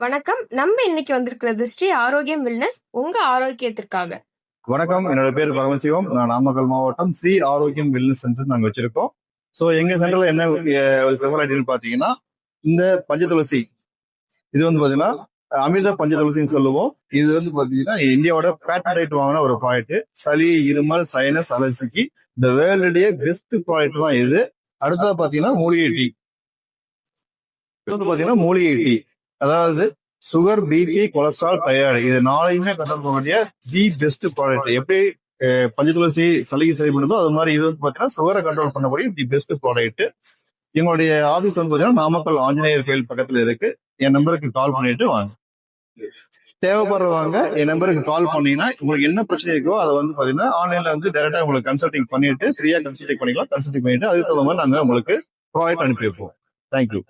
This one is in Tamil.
வணக்கம். நம்ம இன்னைக்கு வந்திருக்கிறது ஸ்ரீ ஆரோக்கியம் வெல்னஸ் உங்க ஆரோக்கியத்திற்காக. வணக்கம், என்னோட பேர் பரமசிவம். நான் நாமக்கல் மாவட்டம் ஸ்ரீ ஆரோக்கியம் வெல்னஸ் சென்டர் நாங்க வச்சிருக்கோம். ஸோ எங்க சென்டர்ல என்ன ஒரு ஸ்பெஷாலிட்டின்னு பாத்தீங்கன்னா, இந்த பஞ்சதுளசி இது வந்து பாத்தீங்கன்னா அமிர்த பஞ்சதுளசின்னு சொல்லுவோம். இது வந்து பாத்தீங்கன்னா இந்தியாவோட பேட்டன்ட் வாங்கின ஒரு ப்ராடக்ட். சளி, இருமல், சைனஸ், அலர்ஜிக்கு இந்த வேர்ல்டுலயே பெஸ்ட் ப்ராடக்ட் தான் இது. அடுத்தது பாத்தீங்கன்னா மூலிகை டீ. இது வந்து பாத்தீங்கன்னா மூலிகை டீ, அதாவது சுகர், பிபி, கொலஸ்ட்ரால், தைராய்டு இது நாளையுமே கண்ட்ரோல் பண்ணக்கூடிய தி பெஸ்ட் ப்ராடக்ட். எப்படி பஞ்சதுளசி சளிக்கு சரி பண்ணுதோ அது மாதிரி இது வந்து பாத்தீங்கன்னா சுகரை கண்ட்ரோல் பண்ணக்கூடிய தி பெஸ்ட் ப்ராடக்ட். எங்களுடைய ஆபீஸ் வந்து பாத்தீங்கன்னா நாமக்கல் ஆஞ்சநேயர் கோயில் பக்கத்துல இருக்கு. என் நம்பருக்கு கால் பண்ணிட்டு வாங்க. தேவைப்படுறவங்க என் நம்பருக்கு கால் பண்ணீங்கன்னா உங்களுக்கு என்ன பிரச்சனை இருக்கோ அதை வந்து பாத்தீங்கன்னா ஆன்லைன்ல வந்து டைரக்டா உங்களுக்கு கன்சல்டிங் பண்ணிட்டு ஃப்ரீயா கன்சல்டிங் பண்ணிக்கலாம். கன்சல்டிங் பண்ணிட்டு அதுக்கு தகுந்த மாதிரி நாங்க உங்களுக்கு ப்ராடக்ட் அனுப்பி வைப்போம். தேங்க்யூ.